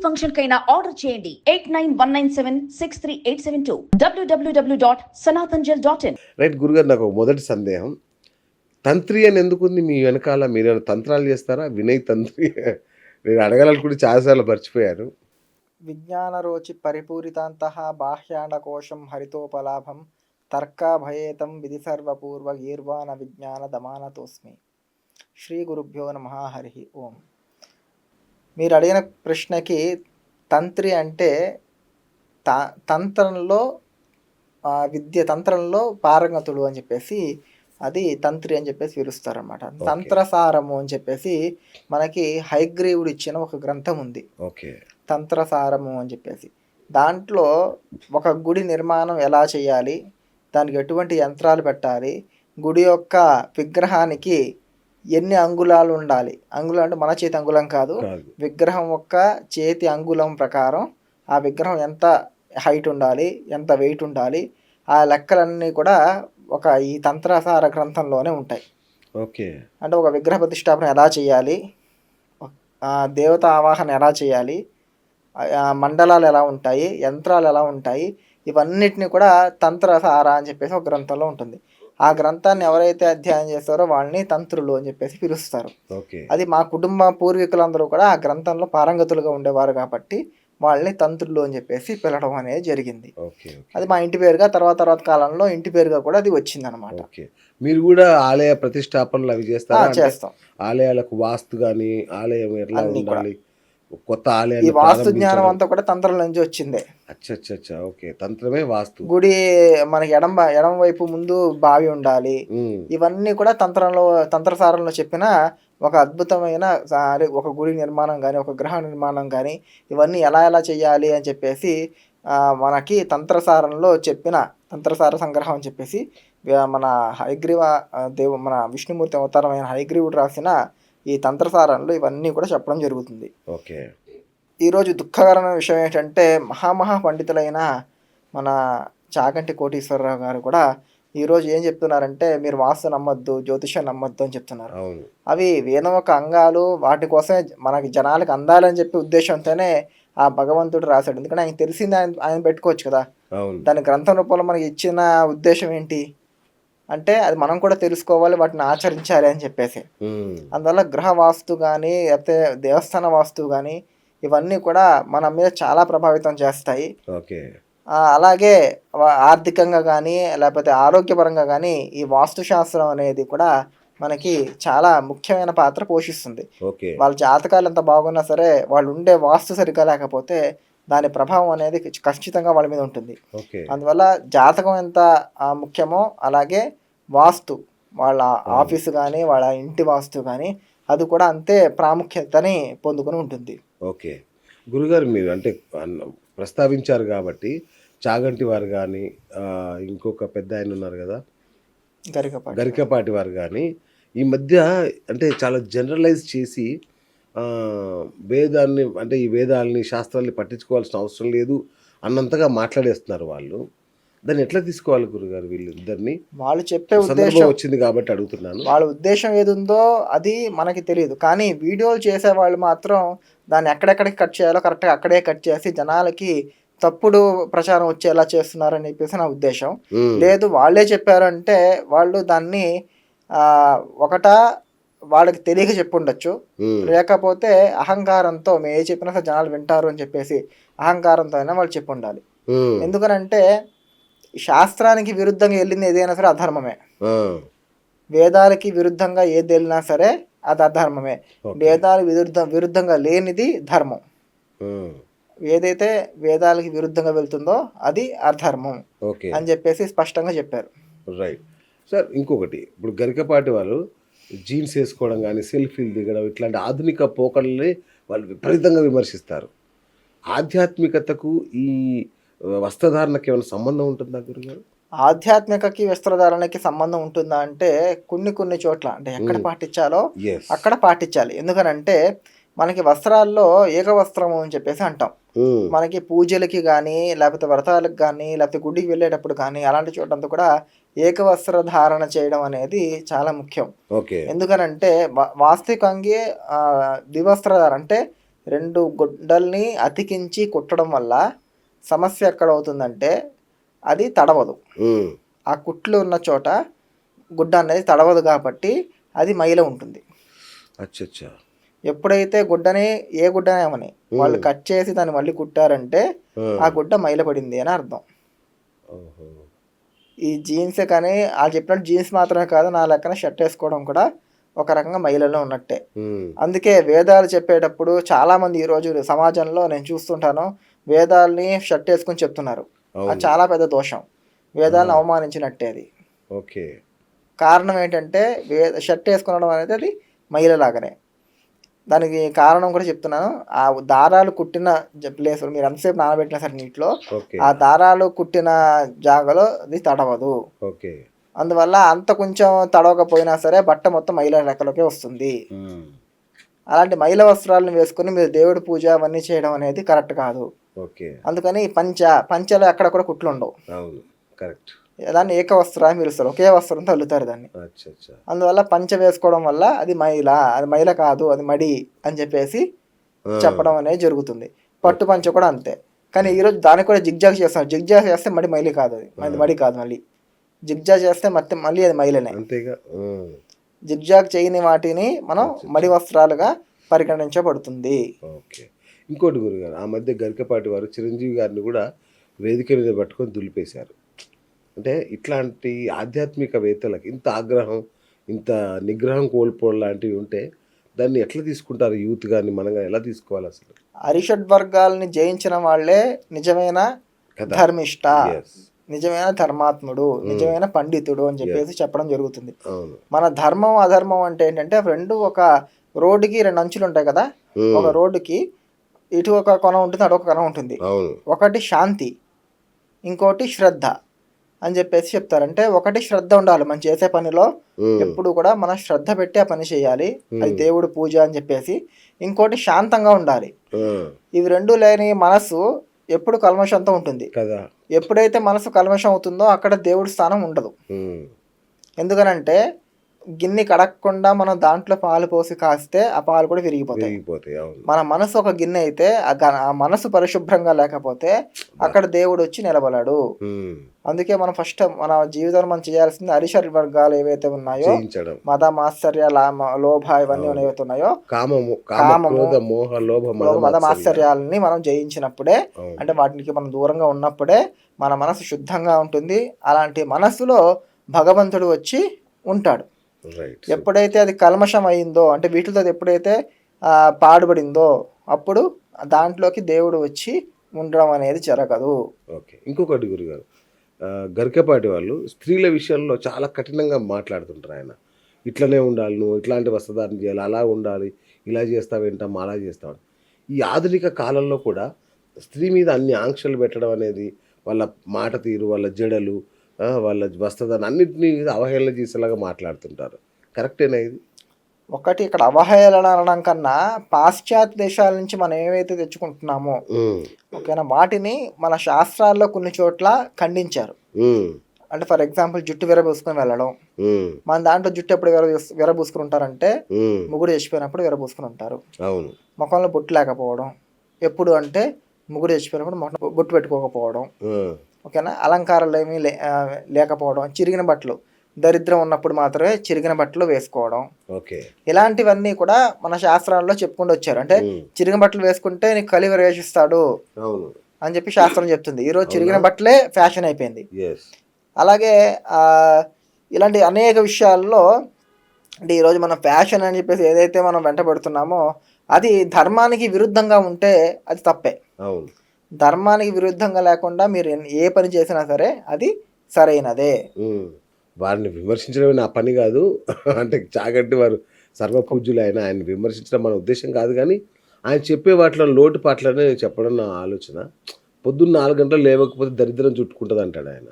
Function కైనా order చేయండి 8919763872 www.sanatanjal.in. Right గురుగారు, నాకు ఒక మొదటి సందేహం. తంత్రి అని ఎందుకుంది మీ వెనకాల? మీరేమైనా తంత్రాలు చేస్తారా? వినయ్ తంత్రి నేను అడగాలనుకుంటే చాలాసార్లు మర్చిపోయాను. విజ్ఞానరోచి పరిపూరితాంతః బాహ్యాండకోశం హరితోపలాభం తర్కాభయేతం విధి సర్వపూర్వ గీర్వాణ విజ్ఞాన దమానతోస్మి. శ్రీ గురుభ్యో నమః. హరి ఓం. మీరు అడిగిన ప్రశ్నకి తంత్రి అంటే తంత్రంలో తంత్రంలో పారంగతుడు అని చెప్పేసి అది తంత్రి అని చెప్పేసి పిలుస్తారనమాట. తంత్రసారము అని చెప్పేసి మనకి హయగ్రీవుడు ఇచ్చిన ఒక గ్రంథం ఉంది, తంత్రసారము అని చెప్పేసి. దాంట్లో ఒక గుడి నిర్మాణం ఎలా చేయాలి, దానికి ఎటువంటి యంత్రాలు పెట్టాలి, గుడి యొక్క విగ్రహానికి ఎన్ని అంగుళాలు ఉండాలి, అంగుళం అంటే మన చేతి అంగుళం కాదు, విగ్రహం యొక్క చేతి అంగుళం ప్రకారం ఆ విగ్రహం ఎంత హైట్ ఉండాలి, ఎంత వెయిట్ ఉండాలి, ఆ లెక్కలన్నీ కూడా ఒక ఈ తంత్రసార గ్రంథంలోనే ఉంటాయి. ఓకే. అంటే ఒక విగ్రహ ప్రతిష్టాపన ఎలా చేయాలి, దేవత ఆవాహన ఎలా చేయాలి, మండలాలు ఎలా ఉంటాయి, యంత్రాలు ఎలా ఉంటాయి, ఇవన్నిటిని కూడా తంత్రసార అని చెప్పేసి ఒక గ్రంథంలో ఉంటుంది. ఆ గ్రంథాన్ని ఎవరైతే అధ్యయనం చేస్తారో వాళ్ళని తంత్రులు అని చెప్పేసి పిలుస్తారు. అది మా కుటుంబ పూర్వీకులందరూ కూడా ఆ గ్రంథంలో పారంగతులుగా ఉండేవారు కాబట్టి వాళ్ళని తంత్రులు అని చెప్పేసి పిలవడం అనేది జరిగింది. అది మా ఇంటి పేరుగా తర్వాత కాలంలో ఇంటి పేరుగా కూడా అది వచ్చింది అనమాట. మీరు కూడా ఆలయ ప్రతిష్టాపనలు అవి చేస్తారా? చేస్తాం. ఆలయాలకు వాస్తు గానీ, ఆలయం ఎట్లా ఉండాలి, కొత్త ఆలయం, ఈ వాస్తు జ్ఞానం అంతా కూడా తంత్రం నుంచి వచ్చిందే. ఓకే. తంత్రమే వాస్తు. గుడి మనకి ఎడం వైపు ముందు బావి ఉండాలి, ఇవన్నీ కూడా తంత్రసారంలో చెప్పిన ఒక అద్భుతమైన ఒక గుడి నిర్మాణం కానీ, ఒక గ్రహ నిర్మాణం కానీ, ఇవన్నీ ఎలా చేయాలి అని చెప్పేసి మనకి తంత్రసారంలో చెప్పిన తంత్రసార సంగ్రహం అని చెప్పేసి మన హయగ్రీవ మన విష్ణుమూర్తి అవతారమైన హయగ్రీవుడు రాసిన ఈ తంత్రసారంలో ఇవన్నీ కూడా చెప్పడం జరుగుతుంది. ఓకే. ఈరోజు దుఃఖకరమైన విషయం ఏంటంటే మహా పండితులైన మన చాగంటి కోటీశ్వరరావు గారు కూడా ఈరోజు ఏం చెప్తున్నారంటే మీరు వాస్తు నమ్మొద్దు, జ్యోతిషం నమ్మొద్దు అని చెప్తున్నారు. అవి వేదం యొక్క అంగాలు, వాటి కోసమే మనకి జనాలకు అందాలని చెప్పి ఉద్దేశంతోనే ఆ భగవంతుడు రాశాడు. ఎందుకంటే ఆయన తెలిసింది ఆయన పెట్టుకోవచ్చు కదా. దాని గ్రంథం రూపంలో మనకి ఇచ్చిన ఉద్దేశం ఏంటి అంటే అది మనం కూడా తెలుసుకోవాలి, వాటిని ఆచరించాలి అని చెప్పేసి. అందువల్ల గృహ వాస్తు కానీ, లేకపోతే దేవస్థాన వాస్తు కానీ, ఇవన్నీ కూడా మన మీద చాలా ప్రభావితం చేస్తాయి. అలాగే ఆర్థికంగా కానీ, లేకపోతే ఆరోగ్యపరంగా కానీ ఈ వాస్తుశాస్త్రం అనేది కూడా మనకి చాలా ముఖ్యమైన పాత్ర పోషిస్తుంది. వాళ్ళ జాతకాలు ఎంత బాగున్నా సరే వాళ్ళు ఉండే వాస్తు సరిగ్గా లేకపోతే దాని ప్రభావం అనేది ఖచ్చితంగా వాళ్ళ మీద ఉంటుంది. అందువల్ల జాతకం ఎంత ముఖ్యమో అలాగే వాస్తు, వాళ్ళ ఆఫీసు కానీ, వాళ్ళ ఇంటి వాస్తు కానీ అది కూడా అంతే ప్రాముఖ్యతని పొందుకొని ఉంటుంది. ఓకే గురుగారు, మీరు అంటే ప్రస్తావించారు కాబట్టి చాగంటి వారు కానీ, ఇంకొక పెద్ద ఆయన ఉన్నారు కదా గరికపాటి వారు కానీ, ఈ మధ్య అంటే చాలా జనరలైజ్ చేసి వేదాన్ని, అంటే ఈ వేదాలని శాస్త్రాన్ని పట్టించుకోవాల్సిన అవసరం లేదు అన్నంతగా మాట్లాడేస్తున్నారు వాళ్ళు. దాన్ని ఎట్లా తీసుకోవాలి గురుగారు? వీళ్ళిద్దరిని వాళ్ళు చెప్పే ఉద్దేశం వచ్చింది కాబట్టి అడుగుతున్నాను. వాళ్ళ ఉద్దేశం ఏది ఉందో అది మనకి తెలియదు, కానీ వీడియోలు చేసే వాళ్ళు మాత్రం దాన్ని ఎక్కడెక్కడికి కట్ చేయాలో కరెక్ట్గా అక్కడే కట్ చేసి జనాలకి తప్పుడు ప్రచారం వచ్చేలా చేస్తున్నారని చెప్పేసి నా ఉద్దేశం. లేదు వాళ్ళే చెప్పారంటే వాళ్ళు దాన్ని వాళ్ళకి తెలియక చెప్పుండొచ్చు, లేకపోతే అహంకారంతో మేము ఏ చెప్పినా సరే జనాలు వింటారు అని చెప్పేసి అహంకారంతో అయినా వాళ్ళు చెప్పి ఉండాలి. ఎందుకనంటే శాస్త్రానికి విరుద్ధంగా వెళ్ళింది ఏదైనా సరే అధర్మమే, వేదాలకి విరుద్ధంగా ఏది వెళ్ళినా సరే అది అధర్మమే. వేదాలకు విరుద్ధంగా లేనిది ధర్మం. ఏదైతే వేదాలకి విరుద్ధంగా వెళ్తుందో అది అధర్మం అని చెప్పేసి స్పష్టంగా చెప్పారు. Right sir. ఇంకొకటి, ఇప్పుడు గరికపాటి వాళ్ళు జీన్స్ వేసుకోవడం కానీ, సెల్ఫీలు దిగడం, ఇట్లాంటి ఆధునిక పోకడల్ని వాళ్ళు విపరీతంగా విమర్శిస్తారు. ఆధ్యాత్మికతకు ఈ వస్త్రధారణకి ఏమైనా సంబంధం ఉంటుందా గురుగారు? ఆధ్యాత్మికకి వస్త్రధారణకి సంబంధం ఉంటుందా అంటే కొన్ని చోట్ల అంటే ఎక్కడ పాటించాలో అక్కడ పాటించాలి. ఎందుకనంటే మనకి వస్త్రాల్లో ఏకవస్త్రము అని చెప్పేసి అంటాం. మనకి పూజలకి కానీ, లేకపోతే వ్రతాలకు కానీ, లేకపోతే గుడికి వెళ్ళేటప్పుడు కానీ అలాంటి చోటంతా కూడా ఏకవస్త్ర ధారణ చేయడం అనేది చాలా ముఖ్యం. ఎందుకనంటే వాస్తవికంగా ద్వివస్త్రధారణ అంటే 2 గుడ్డల్ని అతికించి కుట్టడం వల్ల సమస్య ఎక్కడ అవుతుందంటే అది తడవదు. ఉమ్, ఆ కుట్లు ఉన్న చోట గుడ్డ అనేది తడవదు కాబట్టి అది మైల ఉంటుంది. అచ్చచ్చా. ఎప్పుడైతే గుడ్డని ఏ గుడ్డనేమని వాళ్ళు కట్ చేసి దాన్ని మళ్ళీ కుట్టారంటే ఆ గుడ్డ మైల పడింది అని అర్థం. ఓహో. ఈ జీన్సే కానీ వాళ్ళు చెప్పినట్టు జీన్స్ మాత్రమే కాదు, నా లెక్కన షర్ట్ వేసుకోవడం కూడా ఒక రకంగా మైలలో ఉన్నట్టే. ఉమ్, అందుకే వేదాలు చెప్పేటప్పుడు చాలామంది ఈరోజు సమాజంలో నేను చూస్తుంటాను, వేదాల్ని షర్ట్ వేసుకుని చెప్తున్నారు. అది అవును. చాలా పెద్ద దోషం, వేదాలను అవమానించినట్టే అది. ఓకే. కారణం ఏంటంటే షర్ట్ వేసుకోవడం అనేది అది మైలలాగానే. దానికి కారణం కూడా చెప్తున్నాను. ఆ దారాలు కుట్టిన ప్లేస్ మీరు ఎంతసేపు నానబెట్టినా సరే నీటిలో ఓకే. ఆ దారాలు కుట్టిన జాగాలో అది తడవదు. ఓకే. అందువల్ల అంత కొంచెం తడవకపోయినా సరే బట్ట మొత్తం మైల లెక్కలోకే వస్తుంది. ఉమ్, అలాంటి మైల వస్త్రాలను వేసుకుని మీరు దేవుడి పూజ అవన్నీ చేయడం అనేది కరెక్ట్ కాదు. ఓకే. అందుకని పంచలో ఎక్కడ కూడా కుట్లు ఉండవు. అవును, కరెక్ట్. దాన్ని ఏకవస్త్రాన్ని పిలుస్తారు, ఒకే వస్త్రంతో అల్లుతారు దాన్ని. అచ్చచ్చా. అందువల్ల పంచ వేసుకోవడం వల్ల అది మైల కాదు, అది మడి అని చెప్పేసి చెప్పడం అనేది జరుగుతుంది. పట్టు పంచ కూడా అంతే. కానీ ఈరోజు దానికి కూడా జిగ్జాగ్ చేస్తాం. జిగ్జాగ్ చేస్తే మైలి కాదు, అది మడి కాదు. మళ్ళీ జిగ్జాగ్ చేస్తే మళ్ళీ అది మైలనే. అంతేగా. జిగ్జాగ్ చేయని వాటిని మనం మడి వస్త్రాలుగా పరిగణించబడుతుంది. ఓకే. ఇంకోటి గురుగారు, ఆ మధ్య గరికపాటి వారు చిరంజీవి గారిని కూడా వేదిక మీద పట్టుకొని దులిపేశారు. అంటే ఇట్లాంటి ఆధ్యాత్మికవేత్తలకు ఇంత ఆగ్రహం, ఇంత నిగ్రహం కోల్పోవడం లాంటివి ఉంటే దాన్ని ఎట్లా తీసుకుంటారు యూత్ కానీ మనం కానీ ఎలా తీసుకోవాలి అసలు? అరిషడ్ వర్గాల్ని జయించిన వాళ్ళే నిజమైన కదా. ధర్మిష్ట, Yes. నిజమైన ధర్మాత్ముడు, నిజమైన పండితుడు అని చెప్పేసి చెప్పడం జరుగుతుంది. అవును. మన ధర్మం అధర్మం అంటే ఏంటంటే రెండు, ఒక రోడ్డుకి 2 అంచులు ఉంటాయి కదా. ఒక రోడ్డుకి ఇటు ఒక కొన ఉంటుంది, అటు ఒక కొన ఉంటుంది. అవును. ఒకటి శాంతి, ఇంకోటి శ్రద్ధ అని చెప్పేసి చెప్తారు. అంటే ఒకటి శ్రద్ధ ఉండాలి మనం చేసే పనిలో, ఎప్పుడు కూడా మనం శ్రద్ధ పెట్టి ఆ పని చేయాలి, అది దేవుడి పూజ అని చెప్పేసి. ఇంకోటి శాంతంగా ఉండాలి. ఇవి రెండు లేని మనసు ఎప్పుడు కల్మషంతో ఉంటుంది కదా. ఎప్పుడైతే మనసు కల్మషం అవుతుందో అక్కడ దేవుడి స్థానం ఉండదు. ఎందుకనంటే గిన్నె కడగకుండా మనం దాంట్లో పాలు పోసి కాస్తే ఆ పాలు కూడా విరిగిపోతాయి. మన మనసు ఒక గిన్నె అయితే ఆ మనసు పరిశుభ్రంగా లేకపోతే అక్కడ దేవుడు వచ్చి నిలబడాడు. అందుకే మనం ఫస్ట్ మన జీవితంలో మనం చేయాల్సింది అరిషడ్ వర్గాలు ఏవైతే ఉన్నాయో, మద మాత్సర్య లోభ ఇవన్నీ ఏవైతే ఉన్నాయో, కామము మద మాత్సర్యాలని మనం జయించినప్పుడే, అంటే వాటికి మనం దూరంగా ఉన్నప్పుడే మన మనసు శుద్ధంగా ఉంటుంది. అలాంటి మనసులో భగవంతుడు వచ్చి ఉంటాడు. ఎప్పుడైతే అది కల్మషం అయిందో, అంటే వీటితో ఎప్పుడైతే పాడుబడిందో అప్పుడు దాంట్లోకి దేవుడు వచ్చి ఉండడం అనేది జరగదు. ఓకే. ఇంకొకటి గురుగారు, గరికపాటి వాళ్ళు స్త్రీల విషయంలో చాలా కఠినంగా మాట్లాడుతుంటారు. ఆయన ఇట్లనే ఉండాలి, నువ్వు ఇట్లాంటి వస్త్రధారణ చేయాలి, అలా ఉండాలి, ఇలా చేస్తావేంటమ్మా, అలా చేస్తావు. ఈ ఆధునిక కాలంలో కూడా స్త్రీ మీద అన్ని ఆంక్షలు పెట్టడం అనేది, వాళ్ళ మాట తీరు, వాళ్ళ జడలు, వాళ్ళ వస్త్రధారణ అన్నింటినీ అవహేళన చేసేలాగా మాట్లాడుతుంటారు. కరెక్టేనా ఇది? ఒకటి ఇక్కడ అవహేళన అనడం కన్నా పాశ్చాత్య దేశాల నుంచి మనం ఏవైతే తెచ్చుకుంటున్నామో ఓకేనా, వాటిని మన శాస్త్రాల్లో కొన్ని చోట్ల ఖండించారు. అంటే ఫర్ ఎగ్జాంపుల్ జుట్టు విరబూసుకొని వెళ్ళడం. మన దాంట్లో జుట్టు ఎప్పుడు విరబూసుకుని ఉంటారంటే ముగ్గురు చచ్చిపోయినప్పుడు విరబూసుకుని ఉంటారు. ముఖంలో బొట్టు లేకపోవడం, ఎప్పుడు అంటే ముగ్గురు చచ్చిపోయినప్పుడు బొట్టు పెట్టుకోకపోవడం. ఓకేనా, అలంకారాలు ఏమీ లేకపోవడం, చిరిగిన బట్టలు, దరిద్రం ఉన్నప్పుడు మాత్రమే చిరిగిన బట్టలు వేసుకోవడం. ఇలాంటివన్నీ కూడా మన శాస్త్రాల్లో చెప్పుకుంటూ వచ్చారు. అంటే చిరిగిన బట్టలు వేసుకుంటే నీకు కలి ప్రవేశిస్తాడు అని చెప్పి శాస్త్రం చెప్తుంది. ఈరోజు చిరిగిన బట్టలే ఫ్యాషన్ అయిపోయింది. అలాగే ఇలాంటి అనేక విషయాల్లో, అంటే ఈరోజు మనం ఫ్యాషన్ అని చెప్పేసి ఏదైతే మనం వెంట పెడుతున్నామో అది ధర్మానికి విరుద్ధంగా ఉంటే అది తప్పే. ధర్మానికి విరుద్ధంగా లేకుండా మీరు ఏ పని చేసినా సరే అది సరైనదే. వారిని విమర్శించడమే నా పని కాదు. అంటే చాగంటి వారు సర్వపూజ్యులు, ఆయన విమర్శించడం మన ఉద్దేశం కాదు. కానీ ఆయన చెప్పే వాటిలో లోటుపాట్లనే చెప్పడం నా ఆలోచన. పొద్దున్న 4 గంటలు లేవకపోతే దరిద్రం చుట్టుకుంటుంది అంటాడు ఆయన.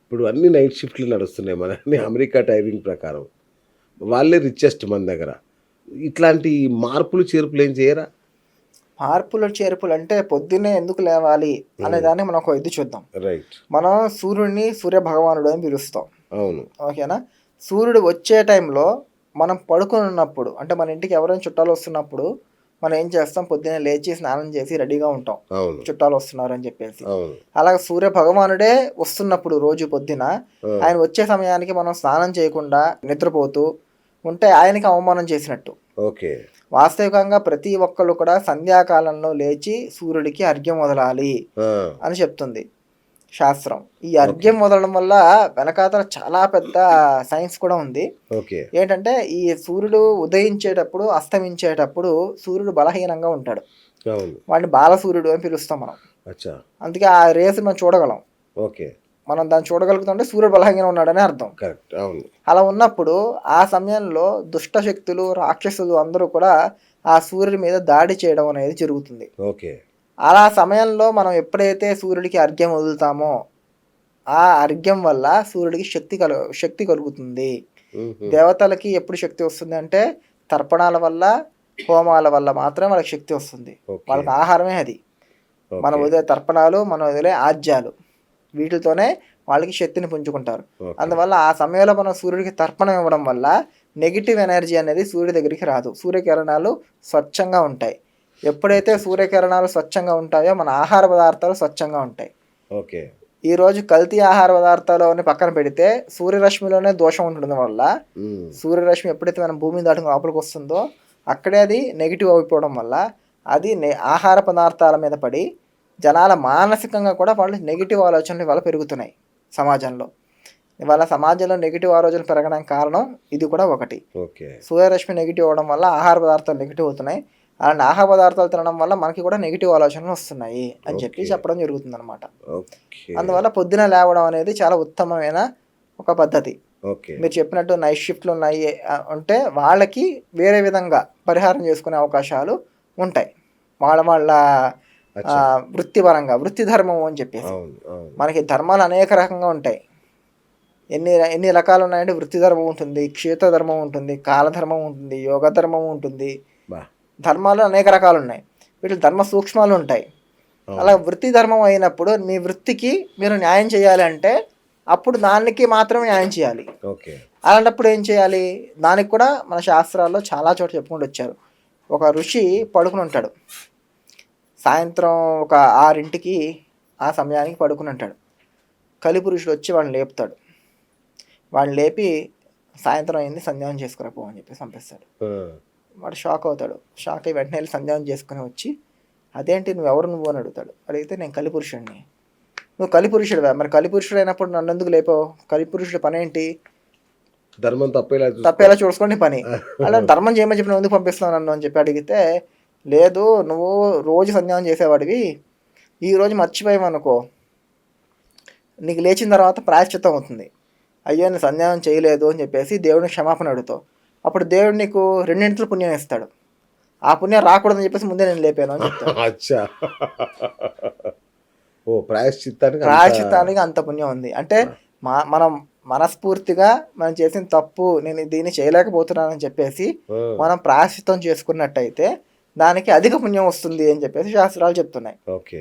ఇప్పుడు అన్ని నైట్ షిఫ్ట్లు నడుస్తున్నాయి మన అమెరికా టైమింగ్ ప్రకారం. వాళ్ళే రిచెస్ట్ మన దగ్గర. ఇట్లాంటి మార్పులు చేర్పులు ఏం చేయరా? మార్పులు చేర్పులు అంటే పొద్దున్నే ఎందుకు లేవాలి అనే దాన్ని మనం ఒక ఇది చూద్దాం. మనం సూర్యుడిని సూర్య భగవానుడు అని పిలుస్తాం. అవును. ఓకేనా, సూర్యుడు వచ్చే టైంలో మనం పడుకొని ఉన్నప్పుడు, అంటే మన ఇంటికి ఎవరైనా చుట్టాలు వస్తున్నప్పుడు మనం ఏం చేస్తాం, పొద్దున్నే లేచి స్నానం చేసి రెడీగా ఉంటాం, అవును చుట్టాలు వస్తున్నారు అని చెప్పేసి. అవును అలాగే సూర్య భగవానుడే వస్తున్నప్పుడు రోజు పొద్దున ఆ, ఆయన వచ్చే సమయానికి మనం స్నానం చేయకుండా నిద్రపోతూ ఉంటే ఆయనకి అవమానం చేసినట్టు. ఓకే వాస్తవికంగా ప్రతి ఒక్కళ్ళు కూడా సంధ్యాకాలంలో లేచి సూర్యుడికి అర్ఘ్యం వదలాలి ఆ, అని చెప్తుంది శాస్త్రం. ఈ అర్ఘ్యం వదలడం వల్ల వెనకాతల చాలా పెద్ద సైన్స్ కూడా ఉంది. ఓకే ఏంటంటే ఈ సూర్యుడు ఉదయించేటప్పుడు అస్తమించేటప్పుడు సూర్యుడు బలహీనంగా ఉంటాడు, అవును వాడిని బాలసూర్యుడు అని పిలుస్తాం మనం. అచ్చా అందుకే ఆ రేసు మనం చూడగలం. ఓకే మనం దాన్ని చూడగలుగుతుంటే సూర్యుడు బలహీనంగా ఉన్నాడని అర్థం. కరెక్ట్ అవును అలా ఉన్నప్పుడు ఆ సమయంలో దుష్ట శక్తులు, రాక్షసులు అందరూ కూడా ఆ సూర్యుడి మీద దాడి చేయడం అనేది జరుగుతుంది. ఓకే అలా సమయంలో మనం ఎప్పుడైతే సూర్యుడికి అర్ఘ్యం వదులుతామో ఆ అర్ఘ్యం వల్ల సూర్యుడికి శక్తి కలుగుతుంది. మ్మ్. దేవతలకి ఎప్పుడు శక్తి వస్తుంది అంటే తర్పణాల వల్ల, హోమాల వల్ల మాత్రమే వాళ్ళకి శక్తి వస్తుంది. ఓకే వాళ్ళకి ఆహారమే అది. మనం ఓకే వదిలే తర్పణాలు, మనం వదిలే ఆజ్యాలు, వీటితోనే వాళ్ళకి శక్తిని పుంజుకుంటారు. ఓకే అందువల్ల ఆ సమయంలో మనం సూర్యుడికి తర్పణం ఇవ్వడం వల్ల నెగిటివ్ ఎనర్జీ అనేది సూర్యుడి దగ్గరికి రాదు. సూర్యకిరణాలు స్వచ్ఛంగా ఉంటాయి. ఎప్పుడైతే సూర్యకిరణాలు స్వచ్ఛంగా ఉంటాయో మన ఆహార పదార్థాలు స్వచ్ఛంగా ఉంటాయి. ఓకే ఈరోజు కల్తీ ఆహార పదార్థాలని పక్కన పెడితే సూర్యరశ్మిలోనే దోషం ఉండడం వల్ల మ్మ్. సూర్యరశ్మి ఎప్పుడైతే మనం భూమిని దాటుకుని లోపలికి వస్తుందో అక్కడే అది నెగిటివ్ అయిపోవడం వల్ల అది ఆహార పదార్థాల మీద పడి జనాల మానసికంగా కూడా వాళ్ళు నెగిటివ్ ఆలోచనలు ఇవాళ పెరుగుతున్నాయి సమాజంలో. ఇవాళ సమాజంలో నెగిటివ్ ఆలోచనలు పెరగడానికి కారణం ఇది కూడా ఒకటి. ఓకే సూర్యరశ్మి నెగిటివ్ అవ్వడం వల్ల ఆహార పదార్థాలు నెగిటివ్ అవుతున్నాయి. అలాంటి ఆహార పదార్థాలు తినడం వల్ల మనకి కూడా నెగిటివ్ ఆలోచనలు వస్తున్నాయి అని చెప్పి ఓకే. చెప్పడం జరుగుతుంది అనమాట. ఓకే అందువల్ల పొద్దున లేవడం అనేది చాలా ఉత్తమమైన ఒక పద్ధతి. ఓకే మీరు చెప్పినట్టు నైట్ షిఫ్ట్లు ఉన్నాయి అంటే వాళ్ళకి వేరే విధంగా పరిహారం చేసుకునే అవకాశాలు ఉంటాయి. వాళ్ళ అచ్చా వృత్తిపరంగా, వృత్తి ధర్మం అని చెప్పేసి. అవును అవును మనకి ధర్మాలు అనేక రకంగా ఉంటాయి. ఎన్ని రకాలు ఉన్నాయంటే వృత్తి ధర్మం ఉంటుంది, క్షేత్ర ధర్మం ఉంటుంది, కాలధర్మం ఉంటుంది, యోగ ధర్మం ఉంటుంది. బా ధర్మాలు అనేక రకాలు ఉన్నాయి. వీటిలో ధర్మ సూక్ష్మాలు ఉంటాయి. అవును. అలా వృత్తి ధర్మం అయినప్పుడు మీ వృత్తికి మీరు న్యాయం చేయాలి అంటే అప్పుడు దానికి మాత్రమే న్యాయం చేయాలి. ఓకే అలాంటప్పుడు ఏం చేయాలి? దానికి కూడా మన శాస్త్రాల్లో చాలా చోట చెప్పుకుంటూ వచ్చారు. ఒక ఋషి పడుకుని ఉంటాడు, సాయంత్రం ఒక 6ంటికి ఆ సమయానికి పడుకుని ఉంటాడు. కలిపురుషుడు వచ్చి వాడిని లేపుతాడు. వాడిని లేపి సాయంత్రం అయింది, సంధ్యానం చేసుకురాపో అని చెప్పి పంపిస్తాడు. ఆ, వాడు షాక్ అవుతాడు. షాక్ అయ్యి వెంటనే వెళ్ళి సంధ్యానం చేసుకుని వచ్చి అదేంటి నువ్వు అని అడుగుతాడు. అడిగితే నేను కలిపురుషుడిని. నువ్వు కలిపురుషుడివా? మరి కలిపురుషుడు అయినప్పుడు నన్ను ఎందుకు లేపావు? కలిపురుషుడి పని ఏంటి? ధర్మం తప్పేలా తప్పేలా చూసుకోండి పని. అలా ధర్మం చేయమని చెప్పి నువ్వు ఎందుకు పంపిస్తున్నావు నన్ను అని చెప్పి అడిగితే, లేదు నువ్వు రోజు సంధ్యానం చేసేవాడివి, ఈరోజు మర్చిపోయావనుకో నీకు లేచిన తర్వాత ప్రాయశ్చిత్తం అవుతుంది. అయ్యో నేను సంధ్యానం చేయలేదు అని చెప్పేసి దేవుడిని క్షమాపణ అడుగుతావు. అప్పుడు దేవుడు నీకు 2 పుణ్యం ఇస్తాడు. ఆ పుణ్యం రాకూడదని చెప్పేసి ముందే నేను లేపాను అని చెప్తాడు. అచ్చా ఓ ప్రాయశ్చిత్తానికి అంత పుణ్యం ఉంది. అంటే మనం మనస్ఫూర్తిగా మనం చేసిన తప్పు, నేను దీన్ని చేయలేకపోతున్నానని చెప్పేసి మనం ప్రాయశ్చిత్తం చేసుకున్నట్టయితే దానికి అధిక పుణ్యం వస్తుంది అని చెప్పేసి శాస్త్రాలు చెప్తున్నాయి. ఓకే